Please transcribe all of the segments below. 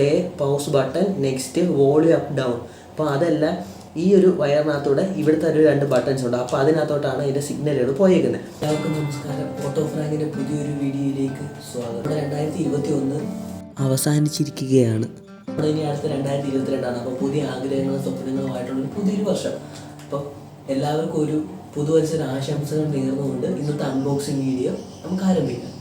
Play pause button, next volume up down. അപ്പോൾ അതല്ല, ഈ ഒരു വയറിനകത്തൂടെ ഇവിടുത്തെ ഒരു 2 ബട്ടൺസ് ഉണ്ട്. അപ്പോൾ അതിനകത്തോട്ടാണ് ഇതിൻ്റെ സിഗ്നലുകൾ പോയേക്കുന്നത്. എല്ലാവർക്കും നമസ്കാരം. ഓട്ടോ ഫ്രാങ്കിൻ്റെ പുതിയൊരു വീഡിയോയിലേക്ക് സ്വാഗതം. 2021 അവസാനിച്ചിരിക്കുകയാണ്. നമ്മുടെ ഇനി അടുത്ത 2022 അപ്പോൾ പുതിയ ആഗ്രഹങ്ങളും സ്വപ്നങ്ങളുമായിട്ടുള്ളൊരു പുതിയൊരു വർഷം. അപ്പോൾ എല്ലാവർക്കും ഒരു പുതുവത്സര ആശംസകൾ നേർന്നുകൊണ്ട് ഇന്നത്തെ അൺബോക്സിങ് വീഡിയോ നമുക്ക് ആരംഭിക്കാം.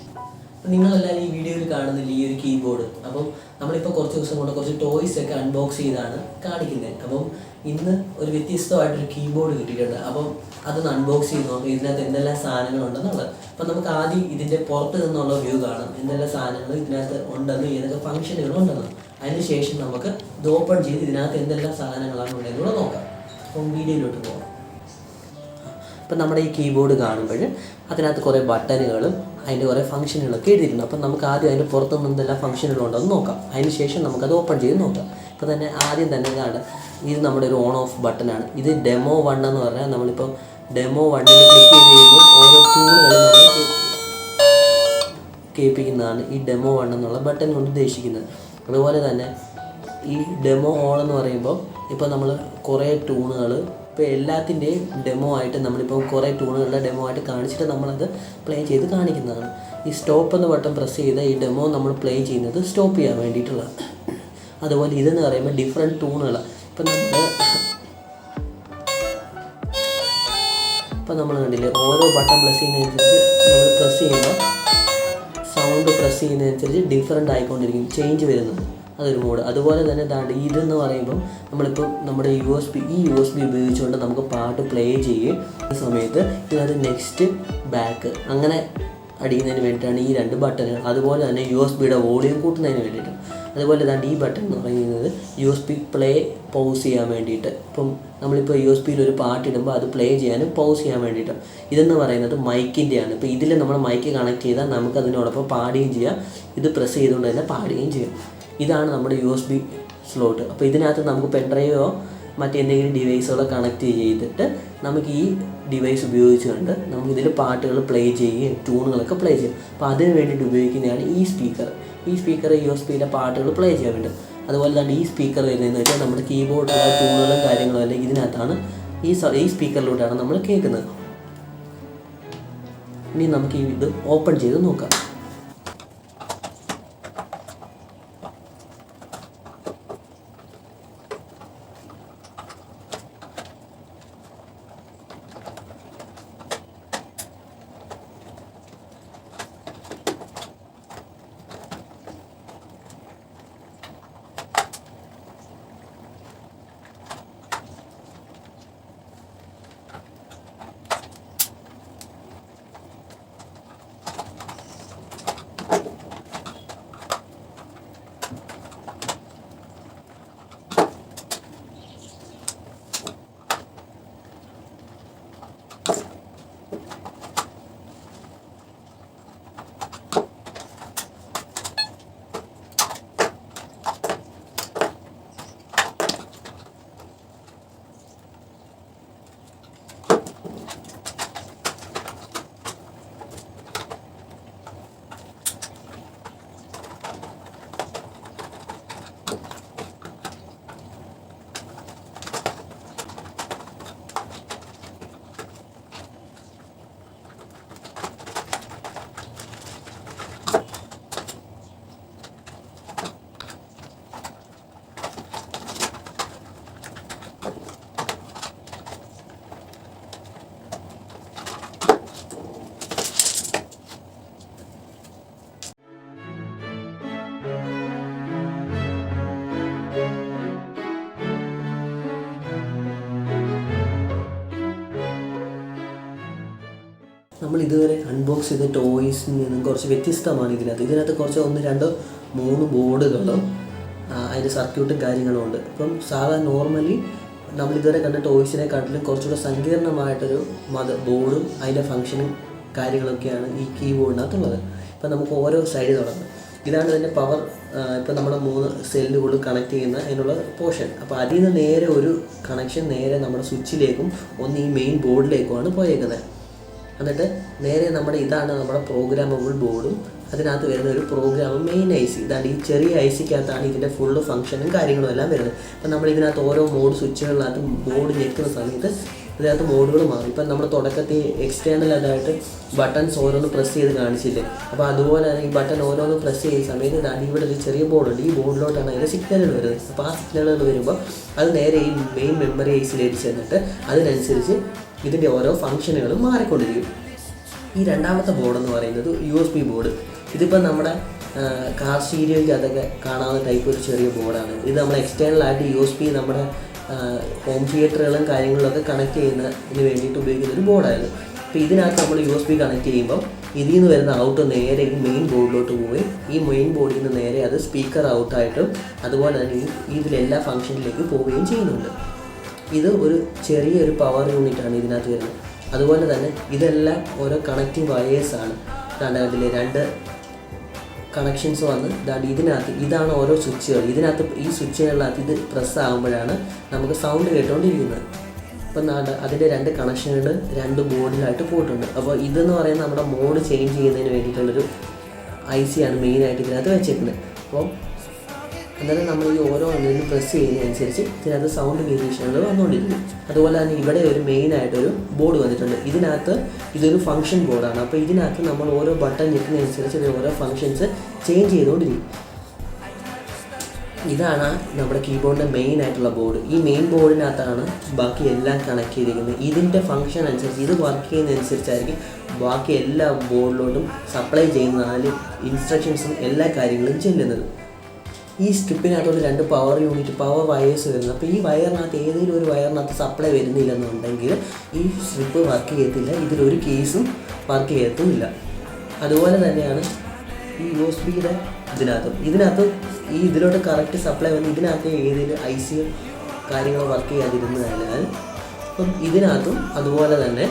അപ്പം നിങ്ങളെല്ലാവരും ഈ വീഡിയോയിൽ കാണുന്നില്ല ഈ ഒരു കീബോർഡ്. അപ്പം നമ്മളിപ്പോൾ കുറച്ച് ദിവസം കൊണ്ട് കുറച്ച് ടോയ്സ് ഒക്കെ അൺബോക്സ് ചെയ്താണ് കാണിക്കുന്നത്. അപ്പം ഇന്ന് ഒരു വ്യത്യസ്തമായിട്ടൊരു കീബോർഡ് കിട്ടിയിട്ടുണ്ട്. അപ്പം അതൊന്ന് അൺബോക്സ് ചെയ്ത് നോക്കാം ഇതിനകത്ത് എന്തെല്ലാം സാധനങ്ങളുണ്ടെന്നുള്ളത്. അപ്പം നമുക്ക് ആദ്യം ഇതിൻ്റെ പുറത്ത് നിന്നുള്ള വ്യൂ കാണാം, എന്തെല്ലാം സാധനങ്ങൾ ഇതിനകത്ത് ഉണ്ടെന്ന്, ഏതൊക്കെ ഫംഗ്ഷനുകളുണ്ടെന്ന്. അതിനുശേഷം നമുക്ക് ഇത് ഓപ്പൺ ചെയ്ത് ഇതിനകത്ത് എന്തെല്ലാം സാധനങ്ങളാണ് ഉള്ളതെന്നുള്ളത് നോക്കാം. അപ്പം വീഡിയോയിലോട്ട് പോകാം. അപ്പം നമ്മുടെ ഈ കീബോർഡ് കാണുമ്പോൾ അതിനകത്ത് കുറേ ബട്ടണുകളും അതിൻ്റെ കുറേ ഫംഗ്ഷനുകളൊക്കെ എഴുതിയിട്ടുണ്ട്. അപ്പം നമുക്ക് ആദ്യം അതിൻ്റെ പുറത്തുനിന്ന് എന്തെല്ലാം ഫംഗ്ഷനുകളുണ്ടെന്ന് നോക്കാം. അതിന് ശേഷം നമുക്കത് ഓപ്പൺ ചെയ്ത് നോക്കാം. ഇപ്പോൾ തന്നെ ആദ്യം തന്നെ ഇതാണ്, ഇത് നമ്മുടെ ഒരു ഓൺ ഓഫ് ബട്ടനാണ്. ഇത് ഡെമോ 1 എന്ന് പറഞ്ഞാൽ നമ്മളിപ്പോൾ ഡെമോ 1 ക്ലിക്ക് ചെയ്ത് കഴിയുമ്പോൾ ഓരോ ടൂളുകൾ നമ്മൾ കേൾപ്പിക്കുന്നതാണ് ഈ ഡെമോ 1 എന്നുള്ള ബട്ടൺ കൊണ്ട് ഉദ്ദേശിക്കുന്നത്. അതുപോലെ തന്നെ ഈ ഡെമോ ഓൺ എന്ന് പറയുമ്പോൾ ഇപ്പോൾ നമ്മൾ കുറേ ട്യൂണുകൾ ഇപ്പോൾ എല്ലാത്തിൻ്റെയും ഡെമോ ആയിട്ട് നമ്മളിപ്പോൾ കുറേ ട്യൂണുകളുടെ ഡെമോ ആയിട്ട് കാണിച്ചിട്ട് നമ്മളത് പ്ലേ ചെയ്ത് കാണിക്കുന്നതാണ്. ഈ സ്റ്റോപ്പ് എന്ന ബട്ടൺ പ്രസ് ചെയ്ത് ഈ ഡെമോ നമ്മൾ പ്ലേ ചെയ്യുന്നത് സ്റ്റോപ്പ് ചെയ്യാൻ വേണ്ടിയിട്ടുള്ളതാണ്. അതുപോലെ ഇതെന്ന് പറയുമ്പോൾ ഡിഫറെൻറ്റ് ട്യൂണുകളാണ്. ഇപ്പം നമ്മൾ കണ്ടില്ലേ, ഓരോ ബട്ടൺ പ്രസ് ചെയ്യുന്നതനുസരിച്ച് നമ്മൾ പ്രസ് ചെയ്യുമ്പോൾ സൗണ്ട് പ്രസ് ചെയ്യുന്നതനുസരിച്ച് ഡിഫറെൻ്റ് ആയിക്കൊണ്ടിരിക്കും, ചേഞ്ച് വരുന്നത്. അതൊരു മോഡ്. അതുപോലെ തന്നെ ഇതെന്ന് പറയുമ്പം നമ്മളിപ്പോൾ നമ്മുടെ യു എസ് ബി ഉപയോഗിച്ചുകൊണ്ട് നമുക്ക് പാട്ട് പ്ലേ ചെയ്യുകയും സമയത്ത് ഇതിനകത്ത് നെക്സ്റ്റ് ബാക്ക് അങ്ങനെ അടിക്കുന്നതിന് വേണ്ടിയിട്ടാണ് ഈ 2 ബട്ടണുകൾ. അതുപോലെ തന്നെ യു എസ് ബിയുടെ വോളിയം കൂട്ടുന്നതിന് വേണ്ടിയിട്ട്. അതുപോലെ ഈ ബട്ടൺ എന്ന് പറയുന്നത് U S B play pause ചെയ്യാൻ വേണ്ടിയിട്ട്. ഇപ്പം നമ്മളിപ്പോൾ യു എസ് ബിയിൽ ഒരു പാട്ടിടുമ്പോൾ അത് പ്ലേ ചെയ്യാനും പൗസ് ചെയ്യാൻ വേണ്ടിയിട്ട്. ഇതെന്ന് പറയുന്നത് മൈക്കിൻ്റെയാണ്. ഇപ്പോൾ ഇതിൽ നമ്മൾ മൈക്ക് കണക്ട് ചെയ്താൽ നമുക്ക് അതിനോടൊപ്പം പാടുകയും ചെയ്യാം, ഇത് പ്രസ് ചെയ്തുകൊണ്ട് തന്നെ പാടുകയും ചെയ്യാം. ഇതാണ് നമ്മുടെ യു എസ് ബി സ്ലോട്ട്. അപ്പോൾ ഇതിനകത്ത് നമുക്ക് പെൻഡ്രൈവോ മറ്റെന്തെങ്കിലും ഡിവൈസുകളോ കണക്ട് ചെയ്തിട്ട് നമുക്ക് ഈ ഡിവൈസ് ഉപയോഗിച്ചുകൊണ്ട് നമുക്കിതിൽ പാട്ടുകൾ പ്ലേ ചെയ്യുകയും ട്യൂണുകളൊക്കെ പ്ലേ ചെയ്യും. അപ്പോൾ അതിന് വേണ്ടിയിട്ട് ഉപയോഗിക്കുന്നതാണ് ഈ സ്പീക്കർ. ഈ സ്പീക്കർ യു എസ് ബിയിലെ പാട്ടുകൾ പ്ലേ ചെയ്യാൻ വേണ്ടി. അതുപോലെ തന്നെ ഈ സ്പീക്കർ വരുന്നതെന്ന് വെച്ചാൽ നമ്മുടെ കീബോർഡിലുള്ള ട്യൂണുകളും കാര്യങ്ങളും എല്ലാം ഇതിനകത്താണ്, ഈ സ്പീക്കറിലൂടെയാണ് നമ്മൾ കേൾക്കുന്നത്. ഇനി നമുക്ക് ഇത് ഓപ്പൺ ചെയ്ത് നോക്കാം. നമ്മൾ ഇതുവരെ അൺബോക്സ് ചെയ്ത ടോയ്സിൽ നിന്നും കുറച്ച് വ്യത്യസ്തമാണ് ഇതിനകത്ത് കുറച്ച് 1, 2, 3 ബോർഡുകളും അതിൻ്റെ സർക്യൂട്ടും കാര്യങ്ങളും ഉണ്ട്. ഇപ്പം സാധാരണ നോർമലി നമ്മളിതുവരെ കണ്ട ടോയ്സിനെക്കാട്ടിലും കുറച്ചുകൂടെ സങ്കീർണമായിട്ടൊരു ബോർഡും അതിൻ്റെ ഫംഗ്ഷനും കാര്യങ്ങളൊക്കെയാണ് ഈ കീബോർഡിനകത്തുള്ളത്. ഇപ്പം നമുക്ക് ഓരോ സൈഡിൽ തുടങ്ങാം. ഇതാണ് ഇതിൻ്റെ പവർ. ഇപ്പം നമ്മുടെ 3 സെല്ലുകൾ കണക്ട് ചെയ്യുന്ന അതിനുള്ള പോർഷൻ. അപ്പോൾ അതിൽ നിന്ന് നേരെ ഒരു കണക്ഷൻ നേരെ നമ്മുടെ സ്വിച്ചിലേക്കും ഒന്ന് ഈ മെയിൻ ബോർഡിലേക്കുമാണ് പോയേക്കുന്നത്. എന്നിട്ട് നേരെ ഇതാണ് നമ്മുടെ പ്രോഗ്രാമബിൾ ബോർഡും അതിനകത്ത് വരുന്ന ഒരു പ്രോഗ്രാം മെയിൻ ഐ സി. ഇതാണ് ഈ ചെറിയ ഐ സിക്കകത്താണ് ഇതിൻ്റെ ഫുള്ള് ഫംഗ്ഷനും കാര്യങ്ങളും എല്ലാം വരുന്നത്. അപ്പം നമ്മൾ ഇതിനകത്ത് ഓരോ മോഡ് സ്വിച്ചുകളിനകത്ത് ബോർഡ് ഞെക്കുന്ന സമയത്ത് ഇതിനകത്ത് മോഡുകൾ മാറും. ഇപ്പം നമ്മൾ തുടക്കത്തിൽ എക്സ്റ്റേണൽ അതായിട്ട് ബട്ടൺസ് ഓരോന്ന് പ്രസ് ചെയ്ത് കാണിച്ചില്ലേ, അപ്പോൾ അതുപോലെ തന്നെ ഈ ബട്ടൺ ഓരോന്ന് പ്രസ് ചെയ്യുന്ന സമയത്ത് ഇതാണ് ഇവിടെ ഒരു ചെറിയ ബോർഡുണ്ട്. ഈ ബോർഡിലോട്ടാണ് അതിൻ്റെ സിഗ്നലുകൾ വരുന്നത്. അപ്പോൾ ആ സിഗ്നലുകൾ വരുമ്പോൾ അത് നേരെ ഈ മെയിൻ മെമ്മറി ഐസിലേക്ക് ചെന്നിട്ട് അതിനനുസരിച്ച് ഇതിൻ്റെ ഓരോ ഫംഗ്ഷനുകളും മാറിക്കൊണ്ടിരിക്കും. ഈ രണ്ടാമത്തെ ബോർഡെന്ന് പറയുന്നത് USB ബോർഡ്. ഇതിപ്പോൾ നമ്മുടെ കാർ സ്റ്റീരിയോയ്ക്ക് അതൊക്കെ കാണാവുന്ന ടൈപ്പ് ഒരു ചെറിയ ബോർഡാണ്. ഇത് നമ്മൾ എക്സ്റ്റേണലായിട്ട് USB നമ്മുടെ ഹോം തിയേറ്ററുകളും കാര്യങ്ങളിലൊക്കെ കണക്ട് ചെയ്യുന്നതിന് വേണ്ടിയിട്ട് ഉപയോഗിക്കുന്ന ഒരു ബോർഡായിരുന്നു. അപ്പോൾ ഇതിനകത്ത് നമ്മൾ USB കണക്ട് ചെയ്യുമ്പോൾ ഇതിൽ നിന്ന് വരുന്ന ഔട്ട് നേരെ ഈ മെയിൻ ബോർഡിലോട്ട് പോയി ഈ മെയിൻ ബോർഡിൽ നിന്ന് നേരെ അത് സ്പീക്കർ ഔട്ടായിട്ടും അതുപോലെ തന്നെ ഇതിലെല്ലാ ഫംഗ്ഷനിലേക്ക് പോവുകയും ചെയ്യുന്നുണ്ട്. ഇത് ഒരു ചെറിയൊരു പവർ യൂണിറ്റാണ് ഇതിനകത്ത് വരുന്നത്. അതുപോലെ തന്നെ ഇതെല്ലാം ഓരോ കണക്റ്റിംഗ് വയേഴ്സാണ്. ഇതിൽ 2 കണക്ഷൻസ് വന്ന് ഇതിനകത്ത് ഇതാണ് ഓരോ സ്വിച്ചുകൾ. ഇതിനകത്ത് ഈ സ്വിച്ചുകളിനകത്ത് ഇത് പ്രസ് ആകുമ്പോഴാണ് നമുക്ക് സൗണ്ട് കേട്ടുകൊണ്ടിരിക്കുന്നത്. അപ്പം അതിൻ്റെ 2 കണക്ഷനുകൾ 2 ബോർഡിലായിട്ട് പോയിട്ടുണ്ട്. അപ്പോൾ ഇതെന്ന് പറയുന്നത് നമ്മുടെ മോഡ് ചേഞ്ച് ചെയ്യുന്നതിന് വേണ്ടിയിട്ടുള്ളൊരു IC ആണ് മെയിനായിട്ട് ഇതിനകത്ത് വെച്ചേക്കുന്നത്. അപ്പോൾ അന്നേരം നമ്മൾ ഈ ഓരോ എന്തെങ്കിലും പ്രസ് ചെയ്യുന്നതനുസരിച്ച് ഇതിനകത്ത് സൗണ്ട് വേരിയേഷനുകൾ വന്നുകൊണ്ടിരിക്കും. അതുപോലെ തന്നെ ഇവിടെ ഒരു മെയിനായിട്ടൊരു ബോർഡ് വന്നിട്ടുണ്ട്. ഇതിനകത്ത് ഇതൊരു ഫംഗ്ഷൻ ബോർഡാണ്. അപ്പോൾ ഇതിനകത്ത് നമ്മൾ ഓരോ ബട്ടൺ ഞെക്കുന്നതനുസരിച്ച് ഇത് ഓരോ ഫംഗ്ഷൻസ് ചേഞ്ച് ചെയ്തുകൊണ്ടിരിക്കും. ഇതാണ് നമ്മുടെ കീബോർഡിൻ്റെ മെയിൻ ആയിട്ടുള്ള ബോർഡ്. ഈ മെയിൻ ബോർഡിനകത്താണ് ബാക്കി എല്ലാം കണക്ട് ചെയ്തിരിക്കുന്നത്. ഇതിൻ്റെ ഫംഗ്ഷൻ അനുസരിച്ച് ഇത് വർക്ക് ചെയ്യുന്നതനുസരിച്ചായിരിക്കും ബാക്കി എല്ലാ ബോർഡിലോട്ടും സപ്ലൈ ചെയ്യുന്ന 4 ഇൻസ്ട്രക്ഷൻസും എല്ലാ കാര്യങ്ങളും ചെല്ലുന്നത്. ഈ സ്ട്രിപ്പിനകത്തോട്ട് 2 പവർ യൂണിറ്റ് പവർ വയേഴ്സ് വരുന്നത്. അപ്പോൾ ഈ വയറിനകത്ത് ഏതെങ്കിലും ഒരു വയറിനകത്ത് സപ്ലൈ വരുന്നില്ലെന്നുണ്ടെങ്കിൽ ഈ സ്ട്രിപ്പ് വർക്ക് ചെയ്യത്തില്ല, ഇതിലൊരു കേസും വർക്ക് ചെയ്യത്തുമില്ല. അതുപോലെ തന്നെയാണ് ഈ USB-യുടെ ഇതിനകത്ത് ഈ ഇതിലോട്ട് കറക്റ്റ് സപ്ലൈ വന്ന് ഇതിനകത്ത് ഏതെങ്കിലും IC കാര്യങ്ങൾ വർക്ക് ചെയ്യാതിരുന്നതിനാൽ അപ്പം ഇതിനകത്തും അതുപോലെ തന്നെ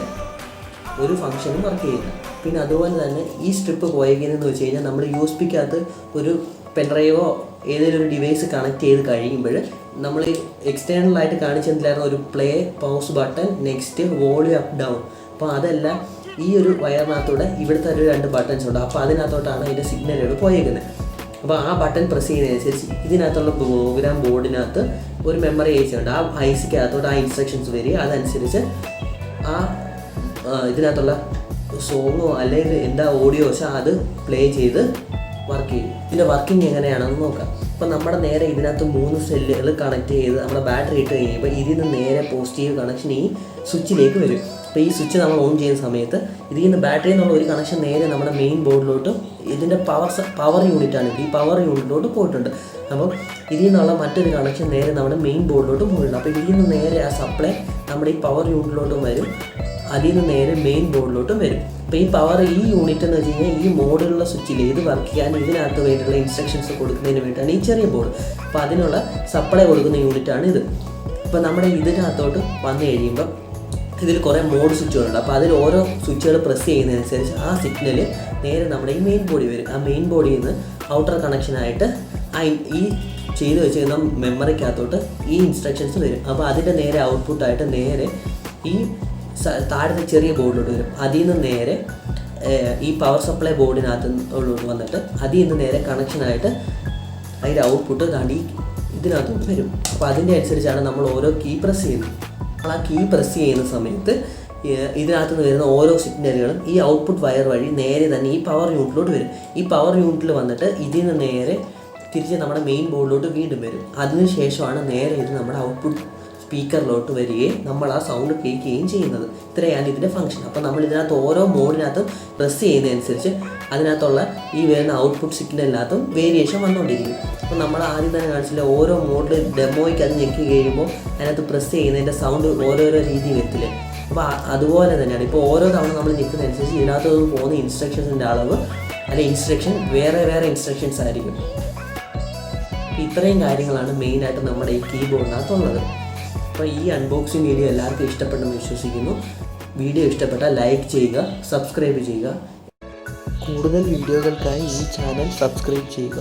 ഒരു ഫംഗ്ഷനും വർക്ക് ചെയ്യുന്നു. പിന്നെ അതുപോലെ തന്നെ ഈ സ്ട്രിപ്പ് പോയേക്കുന്നതെന്ന് വെച്ച് കഴിഞ്ഞാൽ നമ്മൾ USB-ക്കകത്ത് ഒരു പെൻഡ്രൈവോ ഏതെങ്കിലും ഒരു ഡിവൈസ് കണക്ട് ചെയ്ത് കഴിയുമ്പോൾ നമ്മൾ എക്സ്റ്റേണലായിട്ട് കാണിച്ചിട്ടുണ്ടായിരുന്ന ഒരു play pause button next volume up down. അപ്പോൾ അതെല്ലാം ഈ ഒരു വയറിനകത്തൂടെ ഇവിടുത്തെ ഒരു 2 ബട്ടൺസ് ഉണ്ട്. അപ്പോൾ അതിനകത്തോട്ടാണ് അതിൻ്റെ സിഗ്നലുകൾ പോയേക്കുന്നത്. അപ്പോൾ ആ ബട്ടൺ പ്രസ് ചെയ്യുന്നതനുസരിച്ച് ഇതിനകത്തുള്ള പ്രോഗ്രാം ബോർഡിനകത്ത് ഒരു മെമ്മറി ഐസി ഉണ്ട്. ആ ഐസിക്കകത്തോട്ട് ആ ഇൻസ്ട്രക്ഷൻസ് വരിക. അതനുസരിച്ച് ആ ഇതിനകത്തുള്ള സോങ്ങോ അല്ലെങ്കിൽ എന്താ ഓഡിയോസോ അത് പ്ലേ ചെയ്ത് വർക്ക് ചെയ്യും. ഇതിൻ്റെ വർക്കിംഗ് എങ്ങനെയാണെന്ന് നോക്കാം. അപ്പോൾ നമ്മുടെ നേരെ ഇതിനകത്ത് 3 സെല്ലുകൾ കണക്ട് ചെയ്ത് നമ്മുടെ ബാറ്ററി ഇട്ട് കഴിയുമ്പോൾ ഇതിൽ നിന്ന് നേരെ പോസിറ്റീവ് കണക്ഷൻ ഈ സ്വിച്ചിലേക്ക് വരും. അപ്പോൾ ഈ സ്വിച്ച് നമ്മൾ ഓൺ ചെയ്യുന്ന സമയത്ത് ഇതിൽ നിന്ന് ബാറ്ററിയിൽ നിന്നുള്ള ഒരു കണക്ഷൻ നേരെ നമ്മുടെ മെയിൻ ബോർഡിലോട്ട് ഇതിൻ്റെ പവർ യൂണിറ്റാണ്. ഈ പവർ യൂണിറ്റിലോട്ട് പോയിട്ടുണ്ട്. അപ്പം ഇതിൽ നിന്നുള്ള മറ്റൊരു കണക്ഷൻ നേരെ നമ്മുടെ മെയിൻ ബോർഡിലോട്ട് പോയിട്ടുണ്ട്. അപ്പോൾ ഇതിൽ നിന്ന് നേരെ ആ സപ്ലൈ നമ്മുടെ ഈ പവർ യൂണിറ്റിലോട്ടും വരും, അതിൽ നിന്ന് നേരെ മെയിൻ ബോർഡിലോട്ടും വരും. അപ്പോൾ ഈ യൂണിറ്റ് എന്ന് വെച്ച് കഴിഞ്ഞാൽ ഈ മോഡിലുള്ള സ്വിച്ചിൽ ഇത് വർക്ക് ചെയ്യാൻ ഇതിനകത്ത് വേണ്ടിയുള്ള ഇൻസ്ട്രക്ഷൻസ് കൊടുക്കുന്നതിന് വേണ്ടിയിട്ടാണ് ഈ ചെറിയ ബോർഡ്. അപ്പോൾ അതിനുള്ള സപ്ലൈ കൊടുക്കുന്ന യൂണിറ്റാണ് ഇത്. അപ്പോൾ നമ്മുടെ ഇതിനകത്തോട്ട് വന്നു കഴിയുമ്പോൾ ഇതിൽ കുറേ മോഡ് സ്വിച്ചുകളുണ്ട്. അപ്പോൾ അതിൽ ഓരോ സ്വിച്ചുകൾ പ്രസ് ചെയ്യുന്നതനുസരിച്ച് ആ സിഗ്നൽ നേരെ നമ്മുടെ ഈ മെയിൻ ബോഡി വരും. ആ മെയിൻ ബോഡിയിൽ നിന്ന് ഔട്ടർ കണക്ഷനായിട്ട് ഈ ചെയ്ത് വെച്ചിരുന്ന മെമ്മറിക്കകത്തോട്ട് ഈ ഇൻസ്ട്രക്ഷൻസ് വരും. അപ്പോൾ അതിൻ്റെ നേരെ ഔട്ട്പുട്ടായിട്ട് നേരെ ഈ താഴത്തെ ചെറിയ ബോർഡിലോട്ട് വരും. അതിൽ നിന്ന് നേരെ ഈ പവർ സപ്ലൈ ബോർഡിനകത്ത് വന്നിട്ട് അതിൽ നിന്ന് നേരെ കണക്ഷനായിട്ട് അതിൻ്റെ ഔട്ട്പുട്ട് താണ്ടി ഇതിനകത്തോട്ട് വരും. അപ്പോൾ അതിൻ്റെ അനുസരിച്ചാണ് നമ്മൾ ഓരോ കീ പ്രസ് ചെയ്യുന്നത്. ആ കീ പ്രസ് ചെയ്യുന്ന സമയത്ത് ഇതിനകത്ത് നിന്ന് വരുന്ന ഓരോ സിഗ്നലുകളും ഈ ഔട്ട്പുട്ട് വയർ വഴി നേരെ തന്നെ ഈ പവർ യൂണിറ്റിലോട്ട് വരും. ഈ പവർ യൂണിറ്റിൽ വന്നിട്ട് ഇതിൽ നിന്ന് നേരെ തിരിച്ച് നമ്മുടെ മെയിൻ ബോർഡിലോട്ട് വീണ്ടും വരും. അതിനുശേഷമാണ് നേരെ ഇത് നമ്മുടെ ഔട്ട്പുട്ട് സ്പീക്കറിലോട്ട് വരികയും നമ്മൾ ആ സൗണ്ട് കേൾക്കുകയും ചെയ്യുന്നത്. ഇത്രയാണ് ഇതിൻ്റെ ഫംഗ്ഷൻ. അപ്പോൾ നമ്മൾ ഇതിനകത്ത് ഓരോ മോഡിനകത്തും പ്രസ് ചെയ്യുന്നതനുസരിച്ച് അതിനകത്തുള്ള ഈ വരുന്ന ഔട്ട്പുട്ട് സിഗ്നലിനകത്തും വേരിയേഷൻ വന്നുകൊണ്ടിരിക്കും. അപ്പോൾ നമ്മൾ ആദ്യം തന്നെ കാണിച്ചില്ല ഓരോ മോഡിൽ ഡെമോയ്ക്ക് അത് ഞെക്കി കഴിയുമ്പോൾ അതിനകത്ത് പ്രസ് ചെയ്യുന്നതിൻ്റെ സൗണ്ട് ഓരോരോ രീതി വരത്തില്ലേ. അപ്പോൾ അതുപോലെ തന്നെയാണ് ഇപ്പോൾ ഓരോ തവണ നമ്മൾ ഞെക്കുന്നതനുസരിച്ച് ഇതിനകത്ത് പോകുന്ന ഇൻസ്ട്രക്ഷൻസിൻ്റെ അളവ് അല്ലെ ഇൻസ്ട്രക്ഷൻ വേറെ ഇൻസ്ട്രക്ഷൻസ് ആയിരിക്കും. ഇത്രയും കാര്യങ്ങളാണ് മെയിനായിട്ട് നമ്മുടെ ഈ കീബോർഡിനകത്തുള്ളത്. അപ്പോൾ ഈ അൺബോക്സിങ് വീഡിയോ എല്ലാവർക്കും ഇഷ്ടപ്പെട്ടെന്ന് വിശ്വസിക്കുന്നു. വീഡിയോ ഇഷ്ടപ്പെട്ടാൽ ലൈക്ക് ചെയ്യുക, സബ്സ്ക്രൈബ് ചെയ്യുക. കൂടുതൽ വീഡിയോകൾക്കായി ഈ ചാനൽ സബ്സ്ക്രൈബ് ചെയ്യുക.